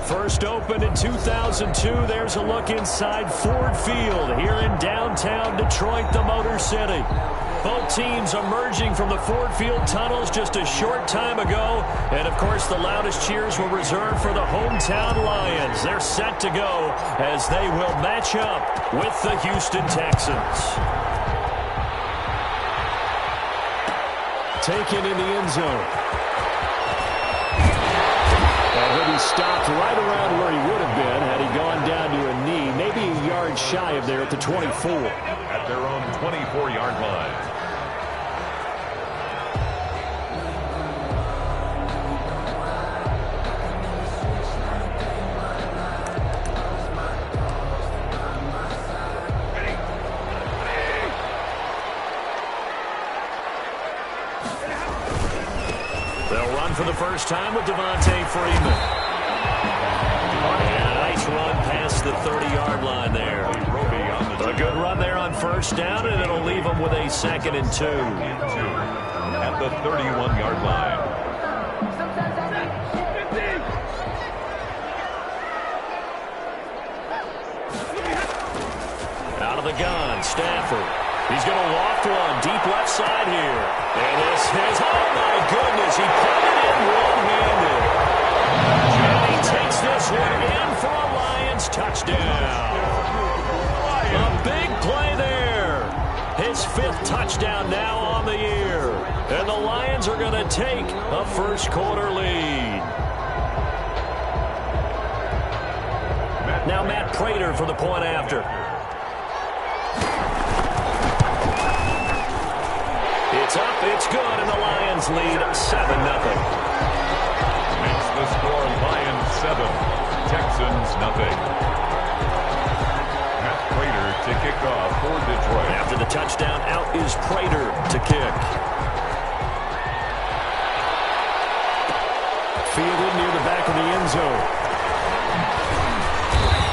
First opened in 2002, there's a look inside Ford Field here in downtown Detroit, the Motor City. Both teams emerging from the Ford Field tunnels just a short time ago. And, of course, the loudest cheers were reserved for the hometown Lions. They're set to go as they will match up with the Houston Texans. Taken in the end zone. And he'll be stopped right around where he would have been had he gone down to a knee, maybe a yard shy of there at the 24. At their own 24-yard line. They'll run for the first time with Devontae Freeman. And a nice run past the 30-yard line there. A good run there on first down, and it'll leave them with a 2nd and 2. At the 31-yard line. Out of the gun, Stafford. He's going to loft one deep left side here. And this is, oh my goodness, he put it in one-handed. And he takes this one in for a Lions touchdown. A big play there. His 5th touchdown now on the year. And the Lions are going to take a first-quarter lead. Now Matt Prater for the point after. It's up, it's good, and the Lions lead 7-0. Makes the score Lions 7, Texans nothing. Matt Prater to kick off for Detroit. After the touchdown, out is Prater to kick. Fielded near the back of the end zone.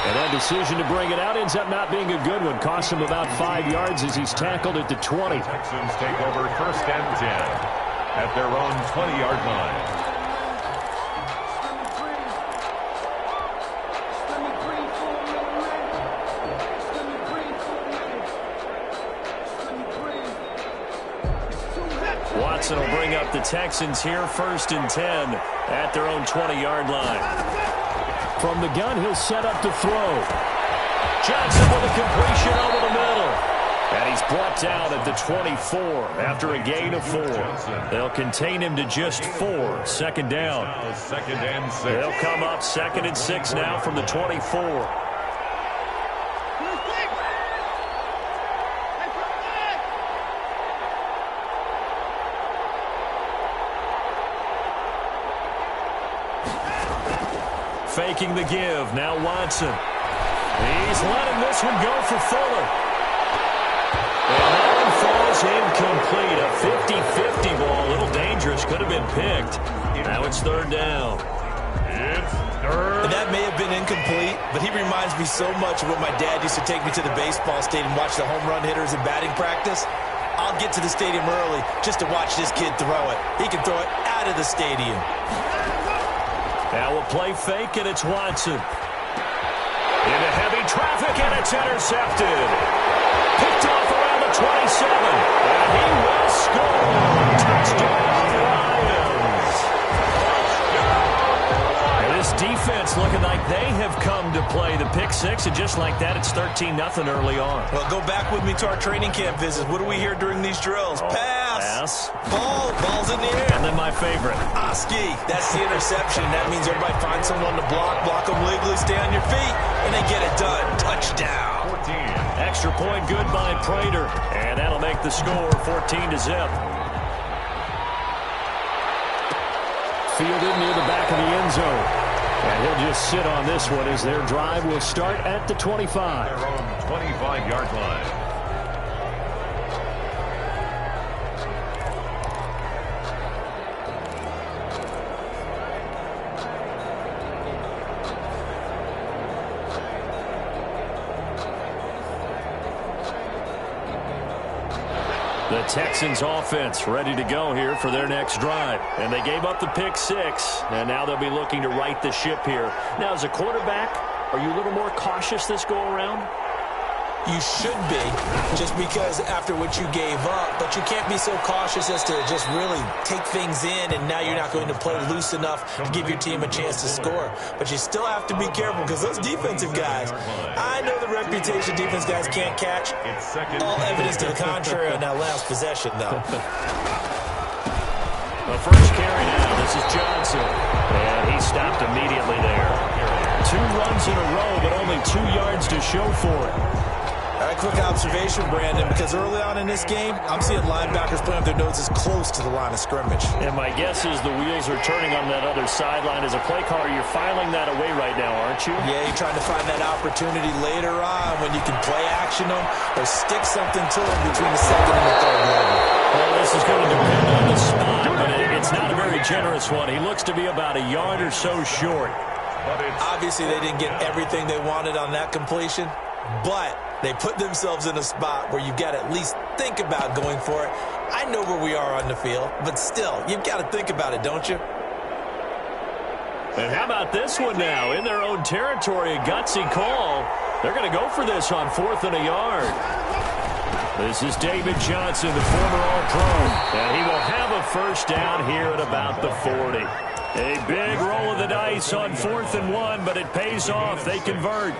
And that decision to bring it out ends up not being a good one. Costs him about 5 yards as he's tackled at the 20. Texans take over 1st and 10 at their own 20-yard line. Watson will bring up the Texans here 1st and 10 at their own 20-yard line. From the gun, he'll set up to throw. Johnson with a completion over the middle. And he's brought down at the 24 after a gain of 4. They'll contain him to just 4. 2nd down. 2nd and 6. They'll come up 2nd and 6 now from the 24. Faking the give. Now Watson. He's letting this one go for Fuller. And that one falls incomplete. A 50-50 ball. A little dangerous. Could have been picked. Now it's 3rd down. It's 3rd. And that may have been incomplete, but he reminds me so much of when my dad used to take me to the baseball stadium and watch the home run hitters in batting practice. I'll get to the stadium early just to watch this kid throw it. He can throw it out of the stadium. Now we'll play fake, and it's Watson. Into heavy traffic, and it's intercepted. Picked off around the 27. And he will score. Touchdown, Lions. And this defense looking like they have come to play the pick six, and just like that, it's 13-0 early on. Well, go back with me to our training camp visits. What do we hear during these drills? Pass. Ball's in the air. And then my favorite. Ski. That's the interception. That means everybody finds someone to block them legally, stay on your feet, and they get it done. Touchdown. 14. Extra point good by Prater. And that'll make the score 14-0. Fielded near the back of the end zone. And he'll just sit on this one as their drive will start at the 25. Their own 25-yard line. The Texans offense ready to go here for their next drive. And they gave up the pick 6, and now they'll be looking to right the ship here. Now, as a quarterback, are you a little more cautious this go-around? You should be, just because after what you gave up, but you can't be so cautious as to just really take things in, and now you're not going to play loose enough to give your team a chance to score. But you still have to be careful, because those defensive guys, I know the reputation defense guys can't catch. All evidence to the contrary on that last possession, though. The first carry now, this is Johnson, and he stopped immediately there. 2 runs in a row, but only 2 yards to show for it. All right, quick observation, Brandon, because early on in this game, I'm seeing linebackers putting up their noses close to the line of scrimmage. And my guess is the wheels are turning on that other sideline. As a play caller, you're filing that away right now, aren't you? Yeah, you're trying to find that opportunity later on when you can play action them or stick something to them between the second and the third level. Well, this is going to depend on the spot, but it's not a very generous one. He looks to be about a yard or so short. Obviously, they didn't get everything they wanted on that completion, but they put themselves in a spot where you've got to at least think about going for it. I know where we are on the field, but still, you've got to think about it, don't you? And how about this one now? In their own territory, a gutsy call. They're going to go for this on 4th and a yard. This is David Johnson, the former All-Pro, and he will have a first down here at about the 40. A big roll of the dice on 4th and 1, but it pays off. They convert.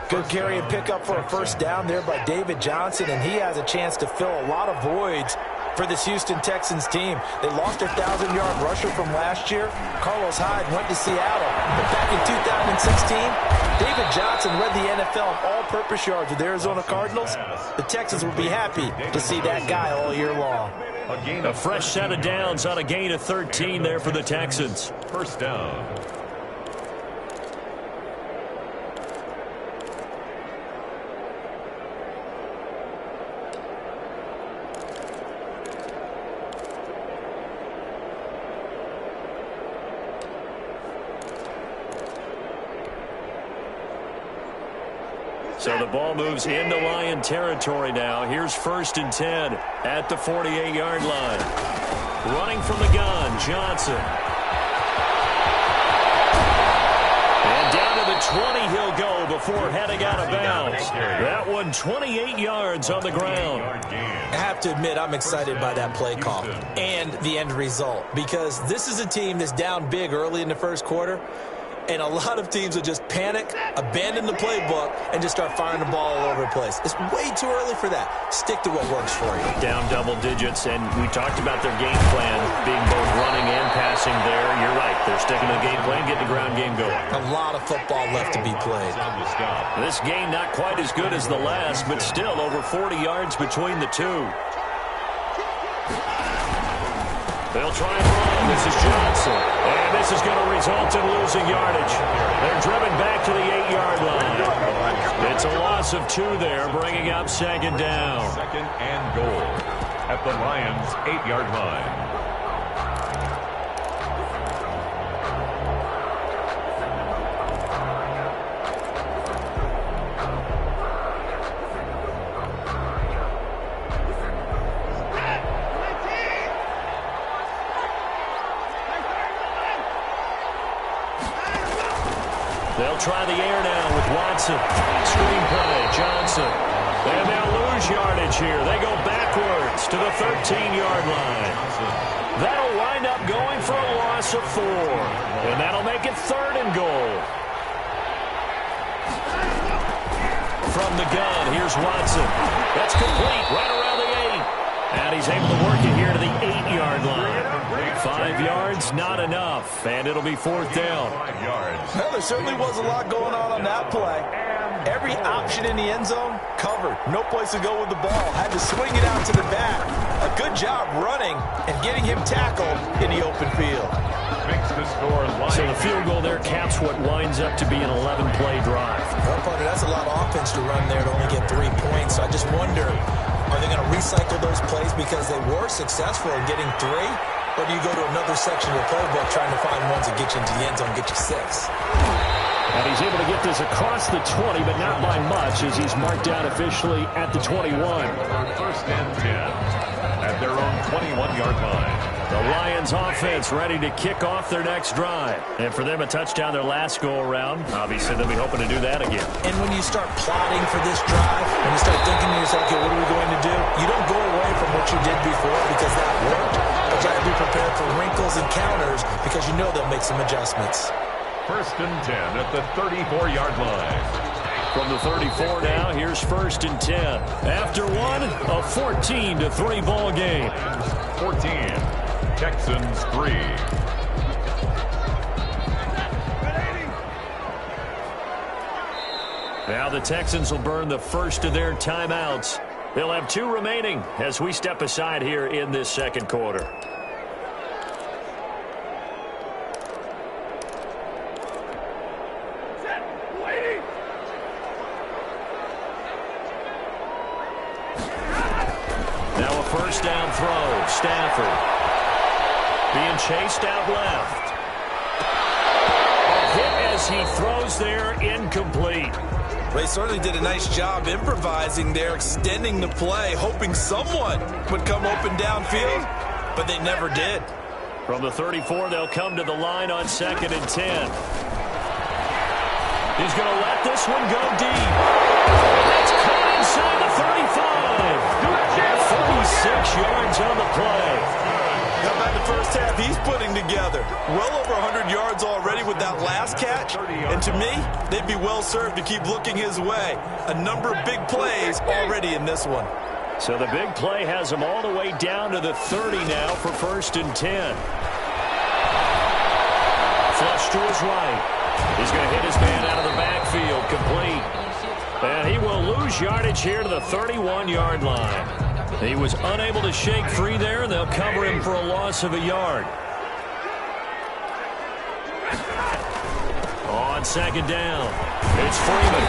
Good carry and pick up for a first down there by David Johnson, and he has a chance to fill a lot of voids for this Houston Texans team. They lost their 1,000-yard rusher from last year. Carlos Hyde went to Seattle. But back in 2016, David Johnson led the NFL in all-purpose yards with the Arizona Cardinals. The Texans will be happy to see that guy all year long. A fresh set of downs on a gain of 13 there for the Texans. First down. So the ball moves into Lion territory now. Here's 1st and 10 at the 48-yard line. Running from the gun, Johnson. And down to the 20 he'll go before heading out of bounds. That one 28 yards on the ground. I have to admit, I'm excited by that play call and the end result, because this is a team that's down big early in the first quarter. And a lot of teams will just panic, abandon the playbook, and just start firing the ball all over the place. It's way too early for that. Stick to what works for you. Down double digits, and we talked about their game plan being both running and passing there. You're right. They're sticking to the game plan, getting the ground game going. A lot of football left to be played. This game not quite as good as the last, but still over 40 yards between the two. They'll try and run. This is Johnson. And this is going to result in losing yardage. They're driven back to the 8-yard line. It's a loss of 2 there, bringing up 2nd down. 2nd and goal at the Lions' 8-yard line. They'll try the air now with Watson. Screenplay, Johnson. And they'll lose yardage here. They go backwards to the 13-yard line. That'll wind up going for a loss of 4. And that'll make it 3rd and goal. From the gun, here's Watson. That's complete right around the 8. And he's able to work it here to the 8-yard line. 5 yards, not enough, and it'll be 4th down. 5 yards. Well, there certainly was a lot going on that play. Every option in the end zone covered. No place to go with the ball. Had to swing it out to the back. A good job running and getting him tackled in the open field. Makes the score So the field goal there caps what winds up to be an 11-play drive. Well, partner, that's a lot of offense to run there to only get 3 points. So I just wonder, are they going to recycle those plays because they were successful in getting 3? Or do you go to another section of the playbook trying to find ones that get you into the end zone and get you 6? And he's able to get this across the 20, but not by much, as he's marked down officially at the 21. First and 10 at their own 21-yard line. The Lions offense ready to kick off their next drive. And for them, a touchdown their last go-around. Obviously, they'll be hoping to do that again. And when you start plotting for this drive, when you start thinking to yourself, okay, what are we going to do? You don't go away from what you did before because that worked. But you have to be prepared for wrinkles and counters because you know they'll make some adjustments. First and 10 at the 34-yard line. From the 34 now, here's first and 10. After one, a 14-3 ball game. 14, Texans 3. Now the Texans will burn the first of their timeouts. They'll have 2 remaining as we step aside here in this second quarter. Now a first down throw. Stafford being chased out left. A hit as he throws there, incomplete. They certainly did a nice job improvising there, extending the play, hoping someone would come open downfield, but they never did. From the 34, they'll come to the line on 2nd and 10. He's going to let this one go deep. That's caught inside the 35. 46 yards on the play. How about the first half he's putting together? Well over 100 yards already with that last catch. And to me, they'd be well served to keep looking his way. A number of big plays already in this one. So the big play has him all the way down to the 30 now for first and 10. Flush to his right. He's going to hit his man out of the backfield, complete. And he will lose yardage here to the 31-yard line. He was unable to shake free there, and they'll cover him for a loss of a yard. On second down, it's Freeman.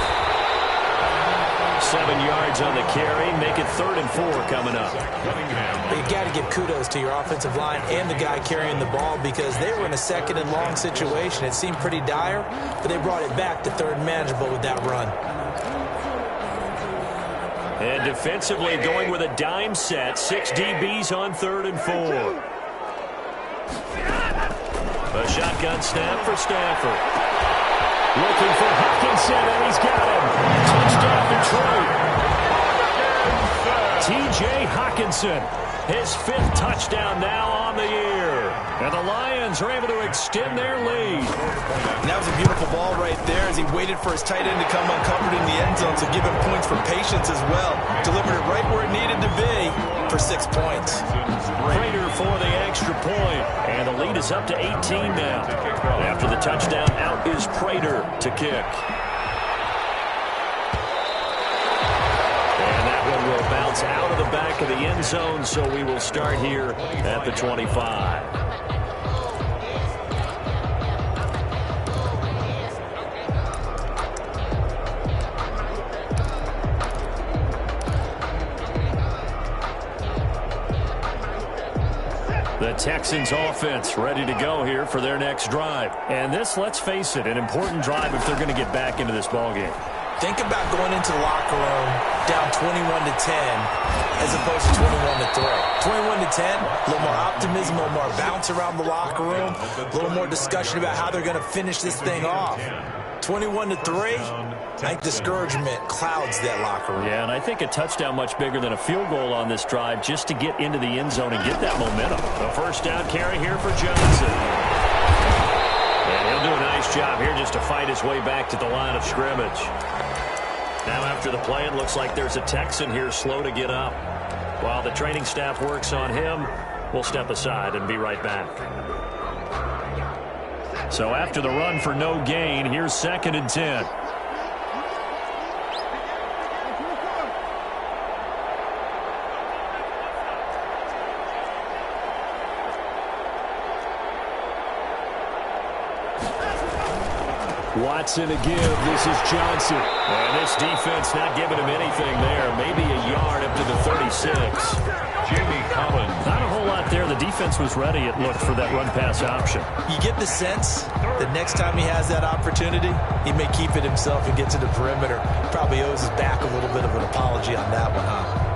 7 yards on the carry, make it 3rd and 4 coming up. You got to give kudos to your offensive line and the guy carrying the ball because they were in a 2nd and long situation. It seemed pretty dire, but they brought it back to 3rd manageable with that run. And defensively going with a dime set. 6 DBs on 3rd and 4. A shotgun snap for Stafford. Looking for Hockenson, and he's got him. Touchdown Detroit. T.J. Hockenson, his 5th touchdown now on the year. And the Lions are able to extend their lead. And that was a beautiful ball right there as he waited for his tight end to come uncovered in the end zone, so give him points for patience as well. Delivered it right where it needed to be for 6 points. Prater for the extra point. And the lead is up to 18 now. After the touchdown, out is Prater to kick. Will bounce out of the back of the end zone, so we will start here at the 25. The Texans offense ready to go here for their next drive. And this, let's face it, an important drive if they're going to get back into this ballgame. Think about going into the locker room down 21-10 as opposed to 21-3. 21-10, a little more optimism, a little more bounce around the locker room, a little more discussion about how they're going to finish this thing off. 21-3, I think discouragement clouds that locker room. Yeah, and I think a touchdown much bigger than a field goal on this drive just to get into the end zone and get that momentum. A first down carry here for Johnson. And he'll do a nice job here just to fight his way back to the line of scrimmage. Now after the play, it looks like there's a Texan here slow to get up. While the training staff works on him, we'll step aside and be right back. So after the run for no gain, here's 2nd and 10. Watson to give. This is Johnson. And this defense not giving him anything there. Maybe a yard up to the 36. Jamie Collins. Not a whole lot there. The defense was ready, it looked, for that run-pass option. You get the sense that next time he has that opportunity, he may keep it himself and get to the perimeter. Probably owes his back a little bit of an apology on that one, huh?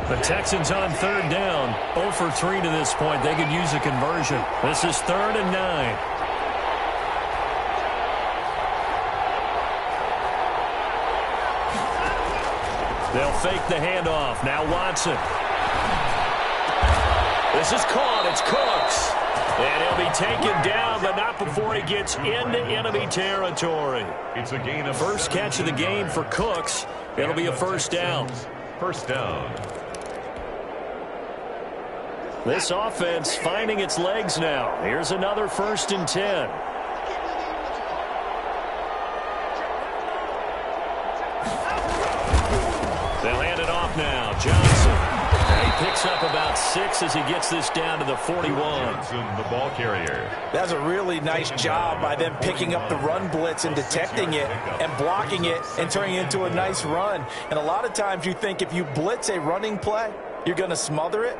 The Texans on third down. 0 for 3 to this point. They could use a conversion. This is 3rd and 9. They'll fake the handoff. Now Watson. This is caught. It's Cooks. And he'll be taken down, but not before he gets into enemy territory. It's a gain of first catch of the game for Cooks. It'll be a first down. First down. This offense finding its legs now. Here's another 1st and 10. They'll hand it off now. Johnson. And he picks up about 6 as he gets this down to the 41. Johnson, the ball carrier. That's a really nice job by them picking up the run blitz and detecting it and blocking it and turning it into a nice run. And a lot of times you think if you blitz a running play, you're going to smother it.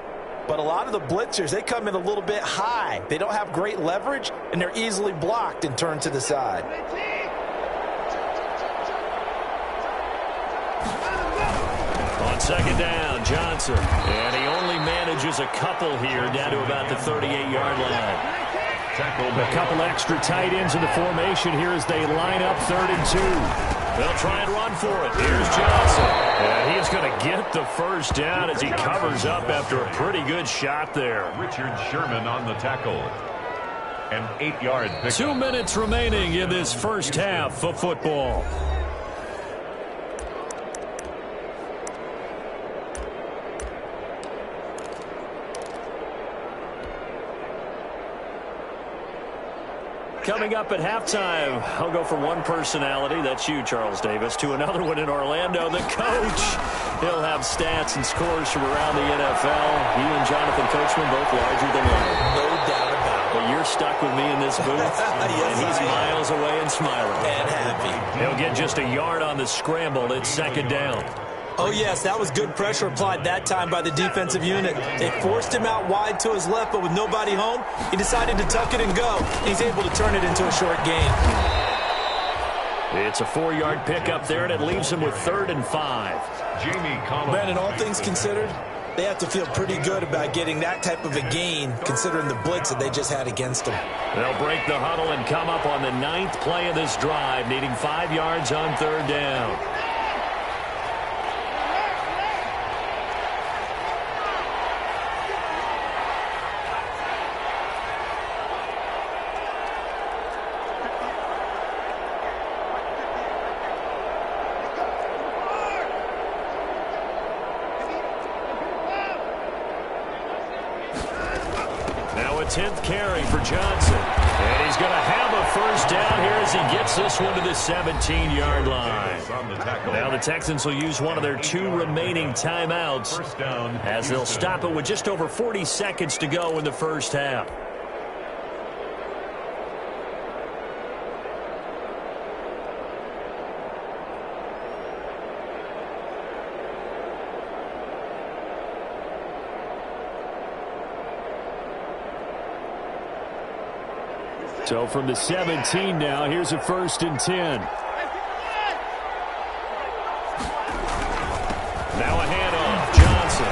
But a lot of the blitzers, they come in a little bit high. They don't have great leverage, and they're easily blocked and turned to the side. On second down, Johnson. And he only manages a couple here down to about the 38-yard line. A couple extra tight ends in the formation here as they line up 3rd and 2. They'll try and run for it. Here's Johnson. And he's going to get the first down as he covers up after a pretty good shot there. Richard Sherman on the tackle. An 8-yard pickup. 2 minutes remaining in this first half of football. Coming up at halftime, I'll go from one personality, that's you, Charles Davis, to another one in Orlando, the coach. He'll have stats and scores from around the NFL. He and Jonathan Coachman both larger than life. No doubt about it. But you're stuck with me in this booth, yes, and he's miles away and smiling. And happy. He'll get just a yard on the scramble. It's 2nd down. Oh, yes, that was good pressure applied that time by the defensive unit. They forced him out wide to his left, but with nobody home, he decided to tuck it and go. He's able to turn it into a short gain. It's a 4-yard pickup there, and it leaves him with 3rd and 5. Jamie Collins. Brandon, all things considered, they have to feel pretty good about getting that type of a gain, considering the blitz that they just had against them. They'll break the huddle and come up on the 9th play of this drive, needing 5 yards on 3rd down. Now a 10th carry for Johnson. And he's going to have a first down here as he gets this one to the 17-yard line. Now the Texans will use one of their 2 remaining timeouts as they'll stop it with just over 40 seconds to go in the first half. So from the 17 now, here's a 1st and 10. Now a handoff, Johnson.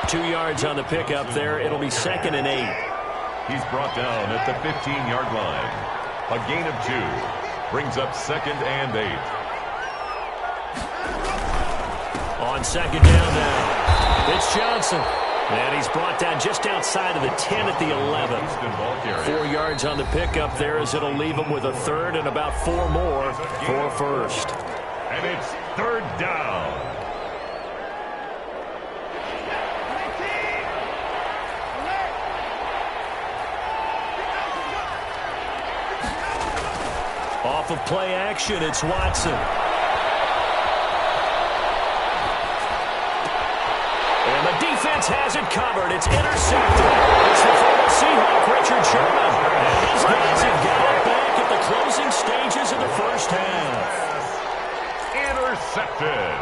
2 yards on the pickup there. It'll be 2nd and 8. He's brought down at the 15-yard line. A gain of 2. Brings up 2nd and 8. On 2nd down now, it's Johnson. And he's brought down just outside of the 10 at the 11. 4 yards on the pickup there as it'll leave him with a 3rd and about 4 more for a first. And it's 3rd down. Off of play action, it's Watson. defense has it covered. It's intercepted. It's the former Seahawk, Richard Sherman. And these guys have got it back at the closing stages of the first half. Intercepted.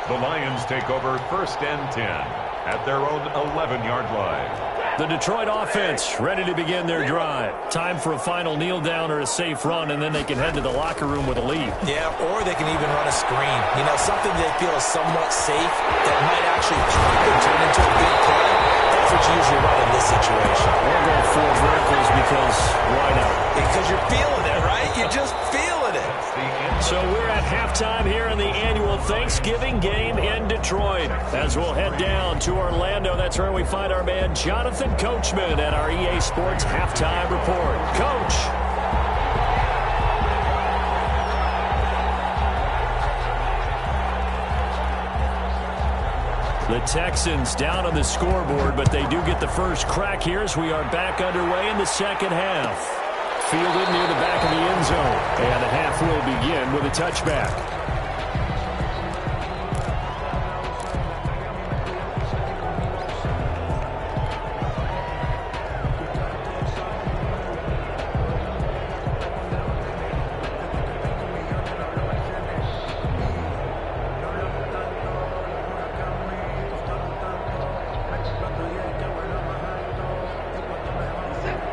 The Lions take over 1st and 10 at their own 11-yard line. The Detroit offense ready to begin their drive. Time for a final kneel down or a safe run, and then they can head to the locker room with a lead. Yeah, or they can even run a screen. You know, something they feel is somewhat safe that might actually pop and turn into a big play. That's what you usually run in this situation. We'll go 4 verticals because why not? Because you're feeling it, right? You're just feeling it. So we're at halftime here in the annual Thanksgiving game in Detroit. As we'll head down to Orlando, that's where we find our man Jonathan Coachman at our EA Sports Halftime Report. Coach. The Texans down on the scoreboard, but they do get the first crack here as we are back underway in the second half. Fielded near the back of the end zone. And the half will begin with a touchback.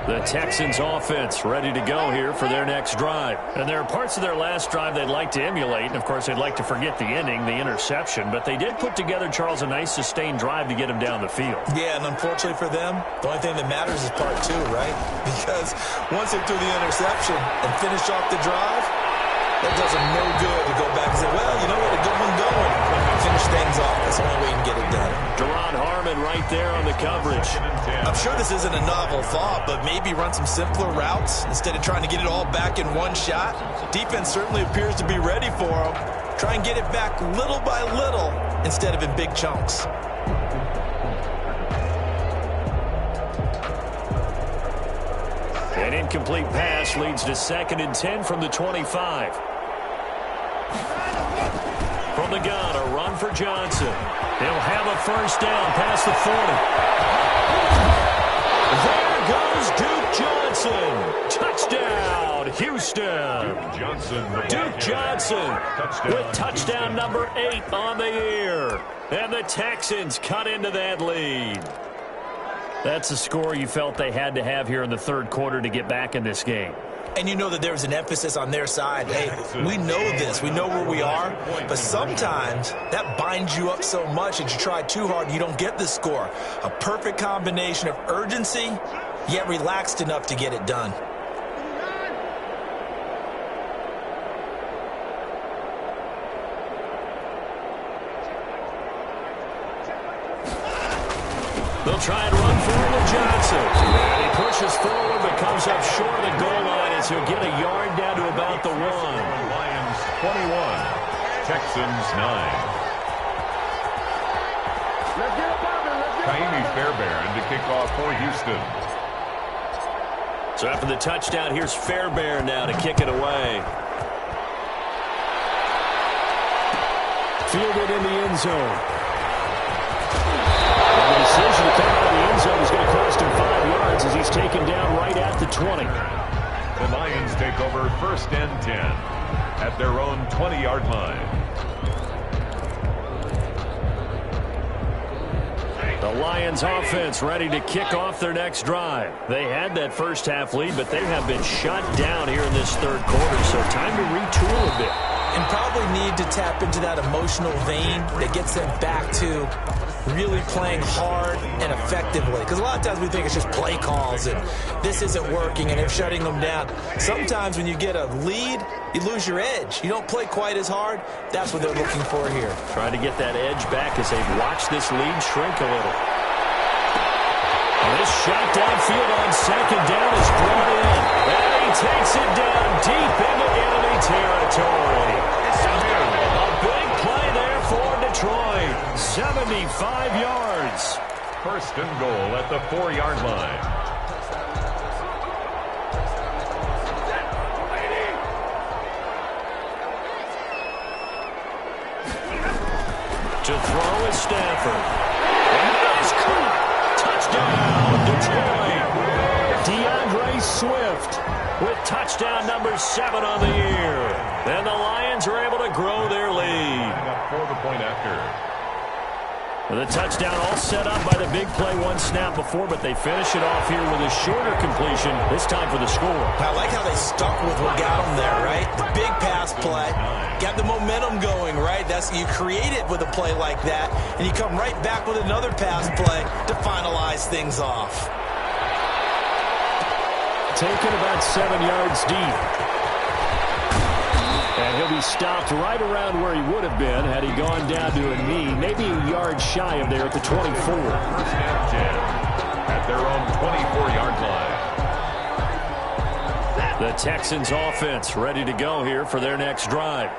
The Texans offense ready to go here for their next drive. And there are parts of their last drive they'd like to emulate. And, of course, they'd like to forget the ending, the interception. But they did put together, Charles, a nice sustained drive to get him down the field. Yeah, and unfortunately for them, the only thing that matters is part 2, right? Because once they threw the interception and finished off the drive, that does them no good to go back and say, well, you know what, a good one going. Finish things off. That's the only way you can get it done. Deron Harmon right there on the coverage. I'm sure this isn't a novel thought, but maybe run some simpler routes instead of trying to get it all back in one shot. Defense certainly appears to be ready for them. Try and get it back little by little instead of in big chunks. An incomplete pass leads to 2nd and 10 from the 25. From the gun, a run for Johnson. He'll have a first down past the 40. There goes Duke Johnson. Touchdown, Houston. Duke Johnson with touchdown number 8 on the year. And the Texans cut into that lead. That's a score you felt they had to have here in the 3rd quarter to get back in this game. And you know that there was an emphasis on their side. Hey, we know this. We know where we are. But sometimes that binds you up so much that you try too hard and you don't get the score. A perfect combination of urgency, yet relaxed enough to get it done. They'll try and run forward with Johnson. And he pushes forward but comes up short of the goal line as he'll get a yard down to about the 1. Lions 21, Texans 9. Kaimi Fairbairn to kick off for Houston. So after the touchdown, here's Fairbairn now to kick it away. Fielded in the end zone. The decision to come out of the end zone is going to cost him 5 yards as he's taken down right at the 20. The Lions take over 1st and 10 at their own 20-yard line. The Lions offense ready to kick off their next drive. They had that first half lead, but they have been shut down here in this 3rd quarter, so time to retool a bit. And probably need to tap into that emotional vein that gets them back to really playing hard and effectively. Because a lot of times we think it's just play calls and this isn't working and they're shutting them down. Sometimes when you get a lead, you lose your edge. You don't play quite as hard. That's what they're looking for here. Trying to get that edge back as they watch this lead shrink a little. And this shot downfield on 2nd down is brought in. And he takes it down deep into enemy territory. A big play there for Detroit. 75 yards. 1st and goal at the 4-yard line. To throw is Stafford. 7 on the year. And the Lions are able to grow their lead. For the point after. The touchdown all set up by the big play one snap before, but they finish it off here with a shorter completion, this time for the score. I like how they stuck with what got them there, right? The big pass play, got the momentum going, right? You create it with a play like that, and you come right back with another pass play to finalize things off. Taken about 7 yards deep. And he'll be stopped right around where he would have been had he gone down to a knee, maybe a yard shy of there at the 24. First down 10 at their own 24-yard line. The Texans offense ready to go here for their next drive.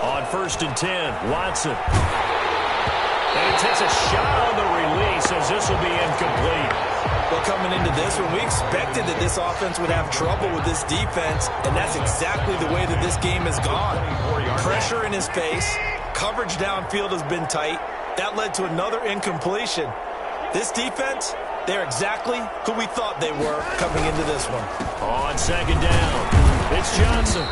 On 1st and 10, Watson. And he takes a shot on the release as this will be incomplete. Well, coming into this one, we expected that this offense would have trouble with this defense, and that's exactly the way that this game has gone. Pressure in his face, coverage downfield has been tight. That led to another incompletion. This defense, they're exactly who we thought they were coming into this one. On 2nd down, it's Johnson.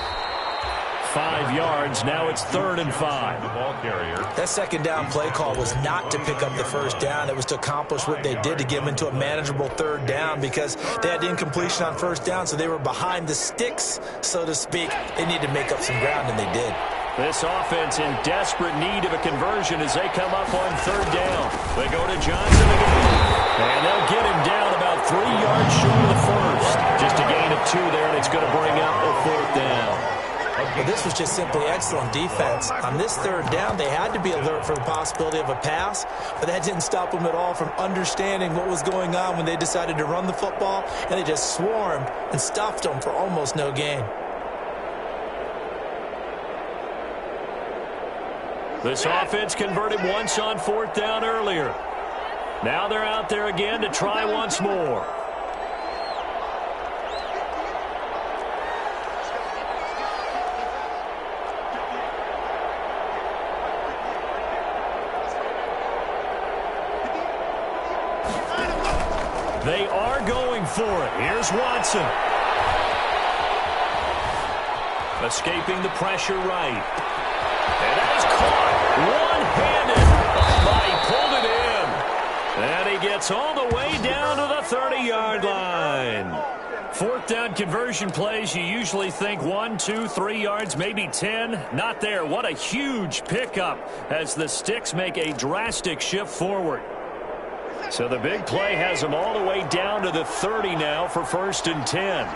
5 yards, now it's 3rd and 5. The ball carrier. That 2nd down play call was not to pick up the 1st down. It was to accomplish what they did, to get them into a manageable 3rd down, because they had incompletion on 1st down, so they were behind the sticks, so to speak. They needed to make up some ground, and they did. This offense in desperate need of a conversion as they come up on 3rd down. They go to Johnson again, and they'll get him down about 3 yards short of the 1st. Just a gain of 2 there, and it's going to bring up a 4th down. Well, this was just simply excellent defense. On this 3rd down, they had to be alert for the possibility of a pass, but that didn't stop them at all from understanding what was going on when they decided to run the football, and they just swarmed and stuffed them for almost no gain. This offense converted once on 4th down earlier. Now they're out there again to try once more. They are going for it. Here's Watson. Escaping the pressure right. And that is caught. One-handed. Oh, my, he pulled it in. And he gets all the way down to the 30-yard line. 4th down conversion plays, you usually think 1, 2, 3 yards, maybe 10. Not there. What a huge pickup as the sticks make a drastic shift forward. So the big play has them all the way down to the 30 now for 1st and 10.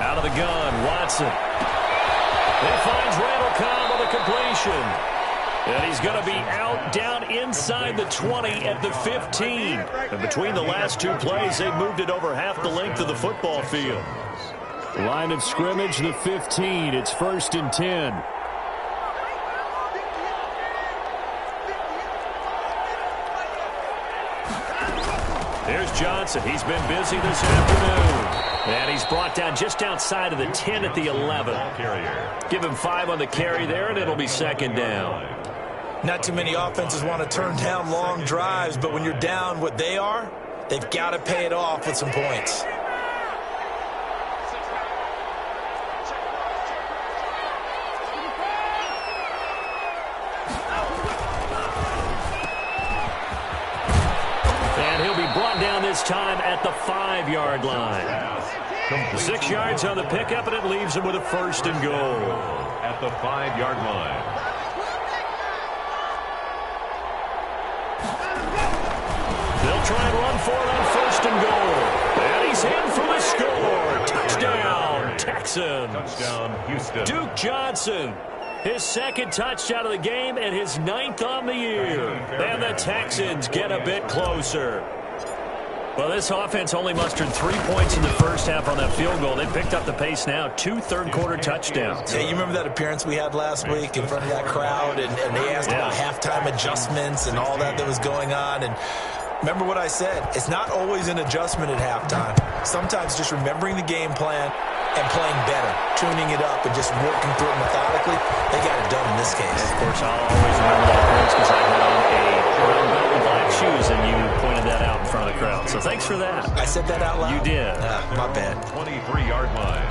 Out of the gun, Watson. He finds Randall Cobb on the completion. And he's going to be out down inside the 20 at the 15. And between the last 2 plays, they moved it over half the length of the football field. Line of scrimmage, the 15. It's 1st and 10. There's Johnson. He's been busy this afternoon. And he's brought down just outside of the 10 at the 11. Give him 5 on the carry there, and it'll be 2nd down. Not too many offenses want to turn down long drives, but when you're down what they are, they've got to pay it off with some points. This time at the 5-yard line. 6 yards on the pickup, and it leaves him with a 1st and goal. At the 5-yard line. They'll try and run for it on 1st and goal. And he's in for the score. Touchdown, Texans. Touchdown, Houston. Duke Johnson. His 2nd touchdown of the game and his 9th on the year. And the Texans get a bit closer. Well, this offense only mustered 3 points in the first half on that field goal. They picked up the pace now. 2 third-quarter touchdowns. Hey, you remember that appearance we had last week in front of that crowd, and they asked about halftime adjustments and all that was going on, and remember what I said. It's not always an adjustment at halftime. Sometimes just remembering the game plan and playing better, tuning it up and just working through it methodically. They got it done in this case. Of course, I'll always remember that, Prince, because I had on a brown belt and black shoes, and you pointed that out in front of the crowd. So thanks for that. I said that out loud? You did. My bad. 23-yard line.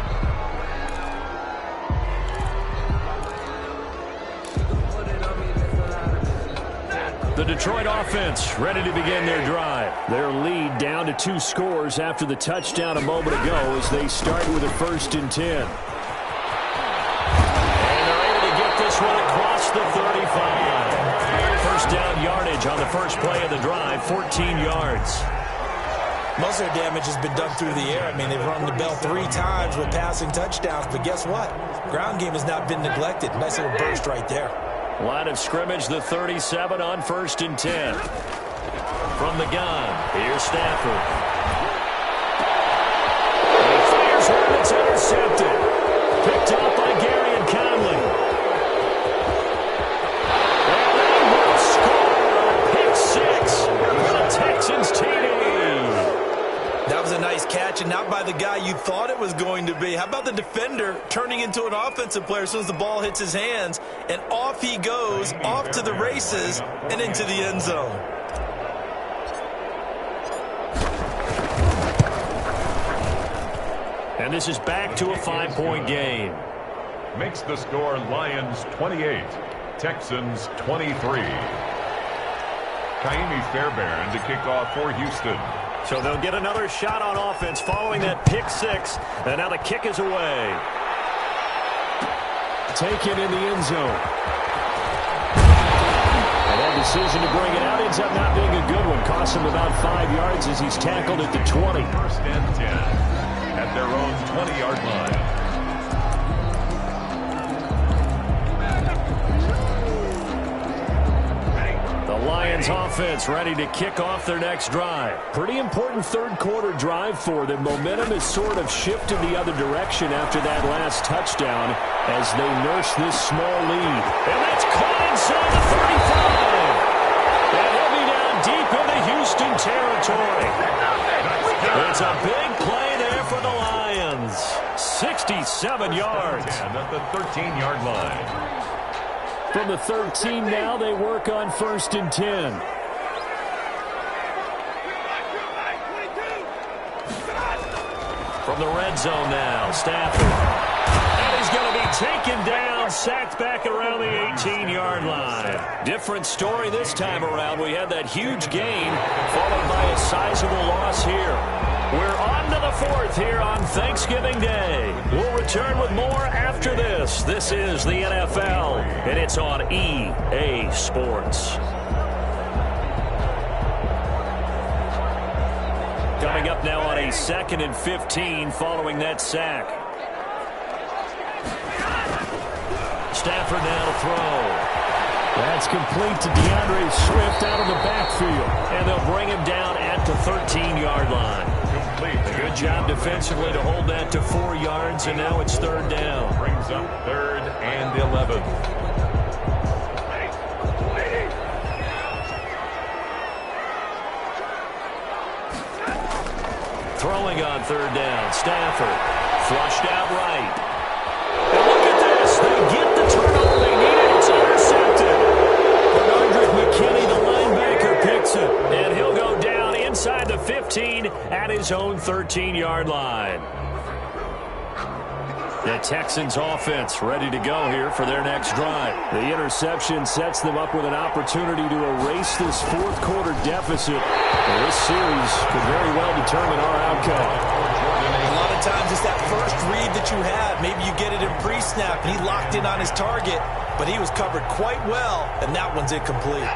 The Detroit offense ready to begin their drive. Their lead down to 2 scores after the touchdown a moment ago as they start with a 1st and 10. And they're able to get this one across the 35. First down yardage on the first play of the drive, 14 yards. Most of their damage has been done through the air. I mean, they've rung the bell 3 times with passing touchdowns, but guess what? Ground game has not been neglected. Nice little burst right there. Line of scrimmage, the 37 on 1st and 10. From the gun, here's Stafford. And he fires one that's intercepted. Picked up by Gary and Conley. And they will score a pick 6 for the Texans TD. That was a nice catch, and not by the guy you thought it was going to be. How about the defender turning into an offensive player as soon as the ball hits his hands, and off he goes, off to the races, and into the end zone. And this is back to a 5-point game. Makes the score Lions 28, Texans 23. Kaimi Fairbairn to kick off for Houston. So they'll get another shot on offense following that pick 6. And now the kick is away. Taken in the end zone. And that decision to bring it out ends up not being a good one. Costs him about 5 yards as he's tackled at the 20. 1st and 10 at their own 20-yard line. Lions offense ready to kick off their next drive. Pretty important 3rd quarter drive for them. Momentum has sort of shifted the other direction after that last touchdown as they nurse this small lead. And that's caught inside the 35. And he'll be down deep into Houston territory. It's a big play there for the Lions. 67 yards. And at the 13-yard line. From the 13 now, they work on 1st and 10. From the red zone now, Stafford. And he's going to be taken down, sacked back around the 18-yard line. Different story this time around. We had that huge gain, followed by a sizable loss here. We're on to the 4th here on Thanksgiving Day. We'll return with more after this. This is the NFL, and it's on EA Sports. Coming up now on a 2nd and 15 following that sack. Stafford now to throw. That's complete to DeAndre Swift out of the backfield. And they'll bring him down at the 13-yard line. A good job defensively to hold that to 4 yards, and now it's 3rd down. Brings up 3rd and 11. Throwing on 3rd down, Stafford. Flushed out right. And look at this. They get the turnover they needed. It's intercepted. Bernardrick McKinney, the linebacker, picks it. And he'll go down inside the 15 at his own 13-yard line. The Texans offense ready to go here for their next drive. The interception sets them up with an opportunity to erase this 4th quarter deficit. And this series could very well determine our outcome. A lot of times it's that first read that you have. Maybe you get it in pre-snap. He locked in on his target, but he was covered quite well, and that one's incomplete.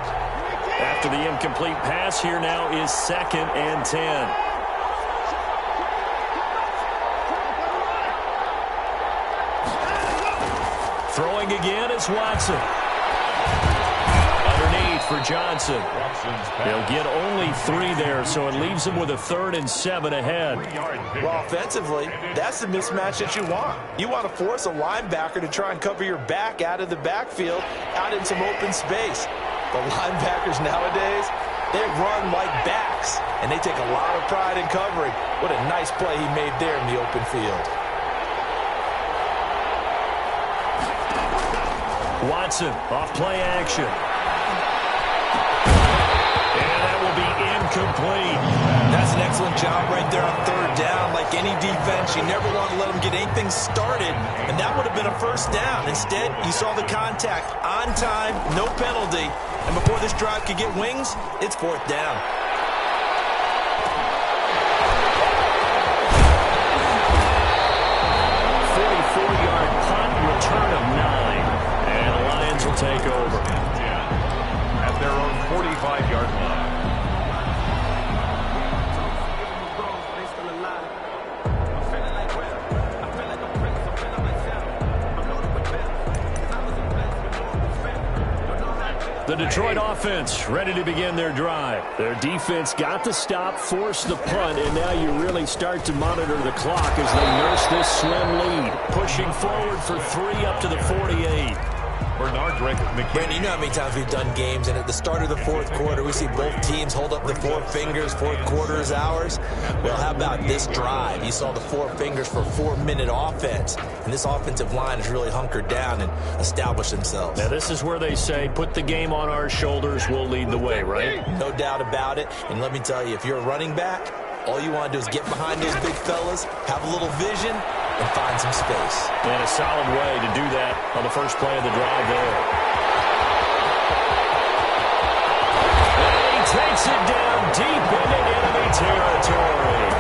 After the incomplete pass, here now is 2nd and 10. Throwing again is Watson. Underneath for Johnson. They'll get only 3 there, so it leaves them with a 3rd and 7 ahead. Well, offensively, that's the mismatch that you want. You want to force a linebacker to try and cover your back out of the backfield, out in some open space. The linebackers nowadays, they run like backs, and they take a lot of pride in covering. What a nice play he made there in the open field. Watson off play action. And that will be incomplete. That's an excellent job right there on third down. Like any defense, you never want to let them get anything started, and that would have been a first down. Instead, you saw the contact on time, no penalty, and before this drive could get wings, it's fourth down. Return of 9, and the Lions will take over. At their own 45-yard line. The Detroit offense ready to begin their drive. Their defense got the stop, forced the punt, and now you really start to monitor the clock as they nurse this slim lead. Pushing forward for 3 up to the 48. Bernard McKinney. Brandon, you know how many times we've done games, and at the start of the fourth quarter, we see both teams hold up the 4 fingers, fourth quarter is ours. Well, how about this drive? You saw the 4 fingers for 4-minute offense, and this offensive line has really hunkered down and established themselves. Now, this is where they say, put the game on our shoulders, we'll lead the way, right? No doubt about it, and let me tell you, if you're a running back, all you want to do is get behind those big fellas, have a little vision, and find some space. And a solid way to do that on the first play of the drive there. And he takes it down deep into enemy territory.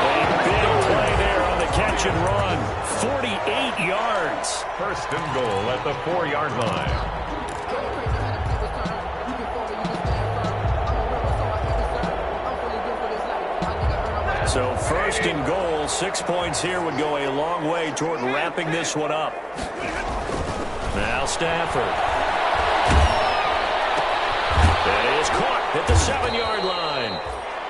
A big play there on the catch and run. 48 yards. First and goal at the 4-yard line. So first and goal, 6 points here would go a long way toward wrapping this one up. Now Stafford. It is caught at the 7-yard line.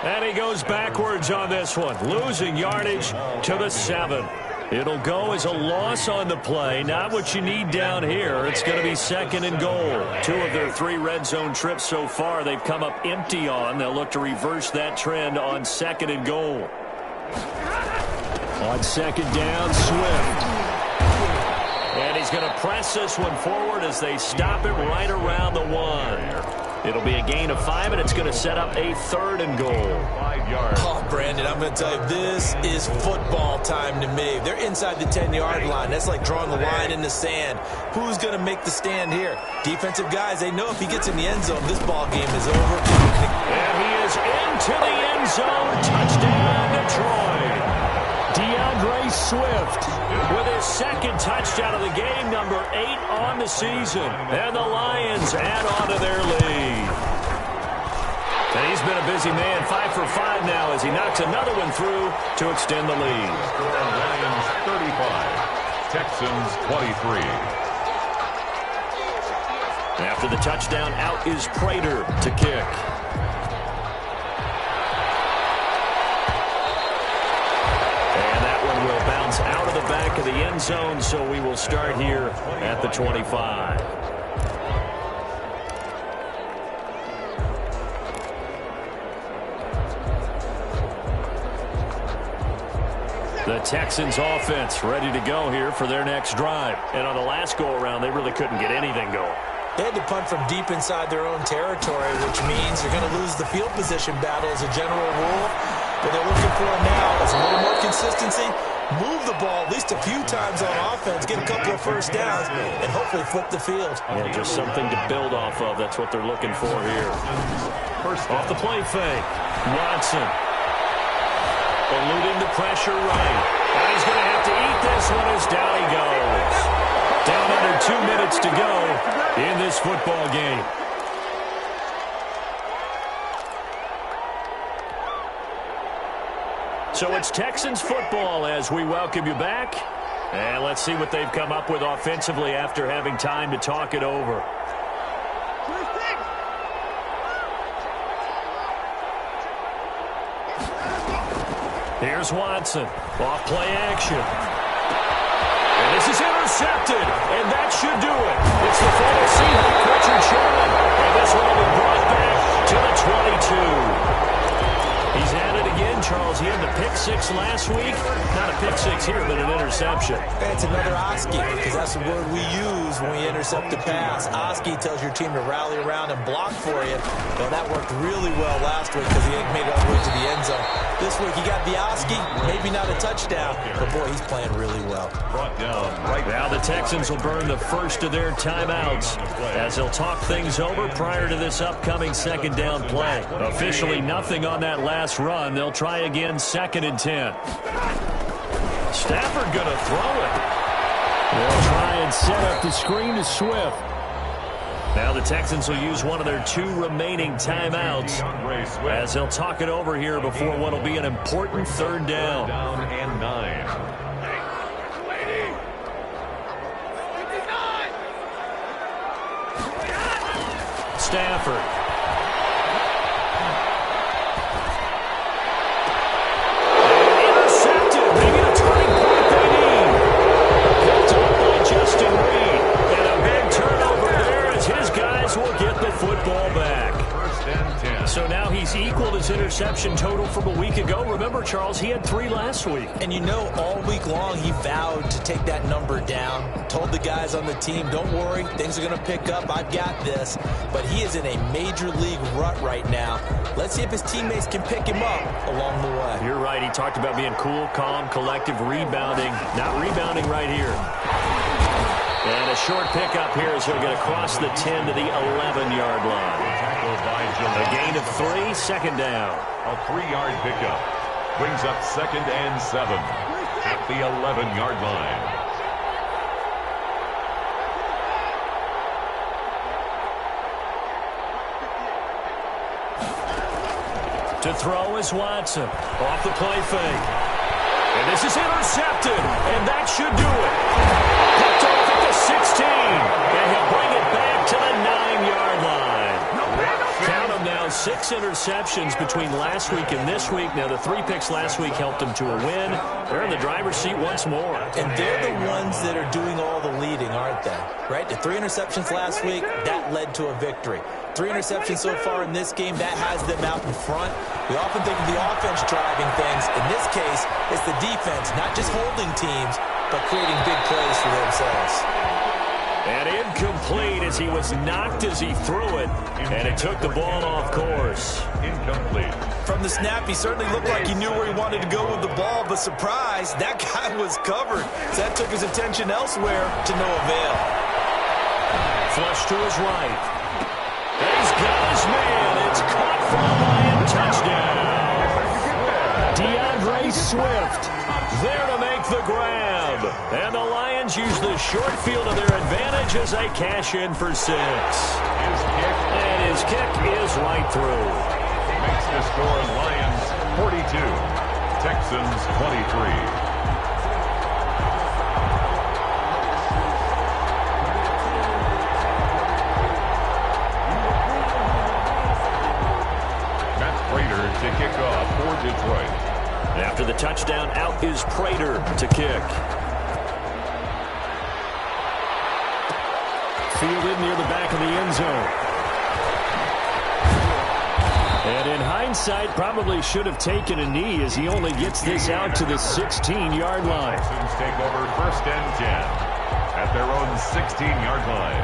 And he goes backwards on this one, losing yardage to the 7. It'll go as a loss on the play. Not what you need down here. It's going to be second and goal. 2 of their 3 red zone trips so far they've come up empty on. They'll look to reverse that trend on second and goal. On second down, Swift. And he's going to press this one forward as they stop it right around the 1. It'll be a gain of 5, and it's going to set up a third and goal. 5 yards. Oh, Brandon, I'm going to tell you, this is football time to me. They're inside the 10-yard line. That's like drawing the line in the sand. Who's going to make the stand here? Defensive guys, they know if he gets in the end zone, this ball game is over. And he is into the end zone. Touchdown, Detroit. DeAndre Swift with his second touchdown of the game, number 8 on the season. And the Lions add on to their lead. And he's been a busy man, 5 for 5 now as he knocks another one through to extend the lead. Lions 35, Texans 23. After the touchdown, out is Prater to kick. Will bounce out of the back of the end zone, so we will start here at the 25. The Texans offense ready to go here for their next drive. And on the last go-around, they really couldn't get anything going. They had to punt from deep inside their own territory, which means they're going to lose the field position battle as a general rule. What they're looking for now is a little more consistency, move the ball at least a few times on offense, get a couple of first downs, and hopefully flip the field. Yeah, just something to build off of. That's what they're looking for here. First off the play fake. Watson. Eluding the pressure right. And he's going to have to eat this one as down he goes. Down under 2 minutes to go in this football game. So it's Texans football as we welcome you back. And let's see what they've come up with offensively after having time to talk it over. Here's Watson. Off play action. And this is intercepted. And that should do it. It's the former Seahawk, Richard Sherman. And this one will be brought back to the 22. He's at it again, Charles, he had the pick six last week. Not a pick six here, but an interception. It's another Oski, because that's the word we use when we intercept a pass. Oski tells your team to rally around and block for you. Well, that worked really well last week because he made it all the way to the end zone. This week he got the Oski, maybe not a touchdown, but boy, he's playing really well. Brought down right now. The Texans will burn the first of their timeouts as they'll talk things over prior to this upcoming second down play. Officially nothing on that last run. They'll try again, 2nd and 10. Stafford going to throw it. They'll try and set up the screen to Swift. Now the Texans will use one of their 2 remaining timeouts as they'll talk it over here before what will be an important 3rd down. Down and 9. Stafford. Intercepted. Maybe the turning point they need. Picked up by Justin Reed. And a big turnover there as his guys will get the football back. 1st and 10. So now he's equaled his interception total from a week ago. Remember, Charles, he had 3 last week. And you know, all week long he vowed to take that number down. Told the guys on the team, don't worry, things are going to pick up. I've got this. But he is in a major league rut right now. Let's see if his teammates can pick him up along the way. You're right. He talked about being cool, calm, collective, rebounding. Not rebounding right here. And a short pickup here as he'll get across the 10 to the 11-yard line. A gain of 3, 2nd down. A 3-yard pickup. Brings up 2nd and 7 at the 11-yard line. To throw is Watson. Off the play fake. And this is intercepted. And that should do it. Picked off at the 16. And he'll bring it back to the 9-yard line. Count them now. 6 interceptions between last week and this week. Now, the 3 picks last week helped them to a win. They're in the driver's seat once more. And they're the ones that are doing all the leading, aren't they? Right? The 3 interceptions last week, that led to a victory. 3 interceptions so far in this game, that has them out in front. We often think of the offense driving things. In this case, it's the defense, not just holding teams, but creating big plays for themselves. And incomplete as he was knocked as he threw it, and it took the ball off course. Incomplete. From the snap, he certainly looked like he knew where he wanted to go with the ball, but surprise, that guy was covered. So that took his attention elsewhere to no avail. Flush to his right. He's got his man. It's caught for a Lion touchdown. DeAndre Swift there to make the grab. And the Lions use the short field to their advantage as they cash in for 6. And his kick is right through. Makes the score Lions 42, Texans 23. To kick off for Detroit. After the touchdown, out is Prater to kick. Fielded near the back of the end zone. And in hindsight, probably should have taken a knee as he only gets this out to the 16-yard line. Texans take over 1st and 10 at their own 16-yard line.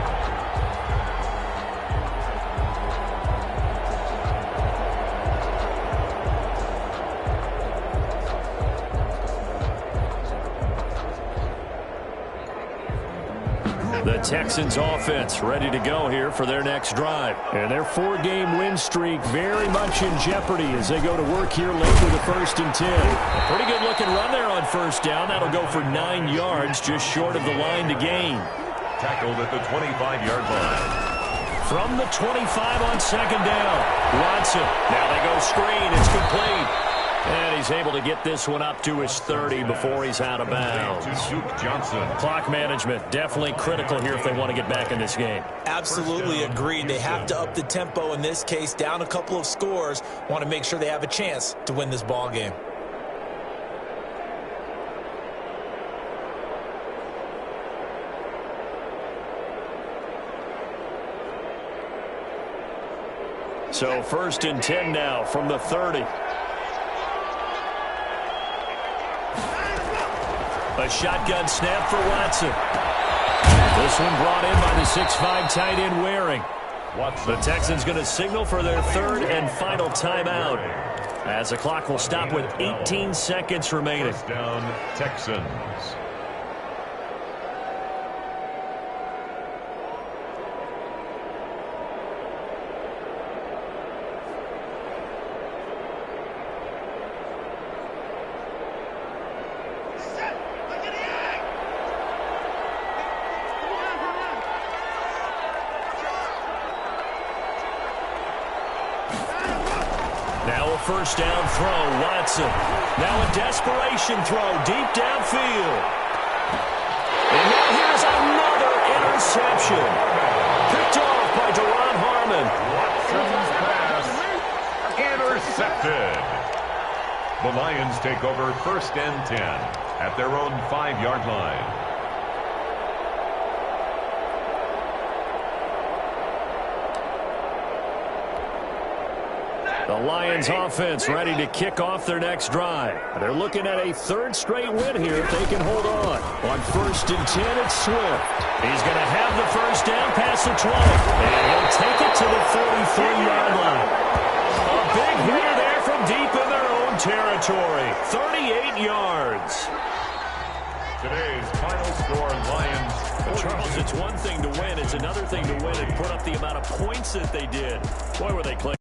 The Texans offense ready to go here for their next drive. And their 4-game win streak very much in jeopardy as they go to work here late with a 1st and 10. A pretty good looking run there on 1st down. That'll go for 9 yards, just short of the line to gain. Tackled at the 25-yard line. From the 25 on 2nd down. Watson. Now they go screen. It's complete. And he's able to get this one up to his 30 before he's out of bounds. Clock management definitely critical here if they want to get back in this game. Absolutely agreed. They have to up the tempo in this case, down a couple of scores. Want to make sure they have a chance to win this ball game. So 1st and 10 now from the 30. A shotgun snap for Watson. This one brought in by the 6'5" tight end Waring. The Texans going to signal for their third and final timeout, as the clock will stop with 18 seconds remaining. First down, Texans. Now a first down throw, Watson. Now a desperation throw deep downfield. And now here's another interception. Picked off by Deron Harmon. Watson's pass intercepted. The Lions take over first and 10 at their own 5-yard line. The Lions offense ready to kick off their next drive. They're looking at a third straight win here if they can hold on. On first and 10, it's Swift. He's going to have the first down past the 20. And he'll take it to the 43-yard line. A big hitter there from deep in their own territory. 38 yards. Today's final score, Lions. Charles, it's one thing to win. It's another thing to win and put up the amount of points that they did. Boy, were they clicking.